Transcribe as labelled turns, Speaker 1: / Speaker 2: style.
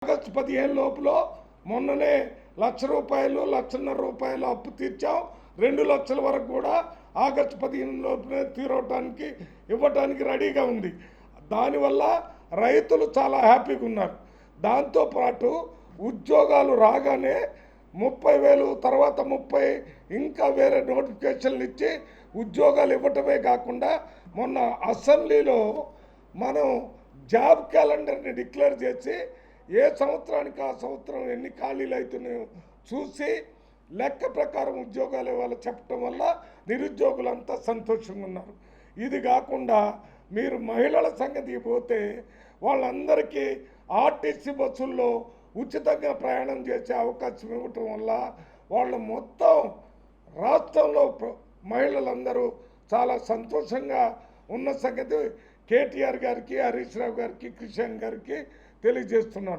Speaker 1: August 15 లోపల మొన్ననే ₹1,00,000 ₹1,50,000 అప్పు తీర్చాం. 2 లక్షల వరకు కూడా ఆగస్టు 15 లోపలే తీరవటానికి ఇవ్వటానికి రెడీగా ఉంది. దానివల్ల రైతులు చాలా హ్యాపీగా ఉన్నారు. దాంతోపాటు ఉద్యోగాలు రాగానే 30,000 తర్వాత 30 ఇంకా వేరే నోటిఫికేషన్లు ఇచ్చి ఉద్యోగాలు ఇవ్వటమే కాకుండా మొన్న అసెంబ్లీలో మనం జాబ్ క్యాలెండర్ని డిక్లేర్ చేసి ఏ సంవత్సరానికి ఆ సంవత్సరం ఎన్ని ఖాళీలు అవుతున్నాయో చూసి లెక్క ప్రకారం ఉద్యోగాలు ఇవ్వాలి చెప్పడం వల్ల నిరుద్యోగులంతా సంతోషంగా ఉన్నారు. ఇది కాకుండా మీరు మహిళల సంగతికి పోతే వాళ్ళందరికీ ఆర్టీసీ బస్సుల్లో ఉచితంగా ప్రయాణం చేసే అవకాశం ఇవ్వటం వల్ల వాళ్ళు మొత్తం రాష్ట్రంలో మహిళలందరూ చాలా సంతోషంగా ఉన్న సంగతి కేటీఆర్ గారికి, హరీష్ రావు గారికి, కిషన్ గారికి తెలియజేస్తున్నాను.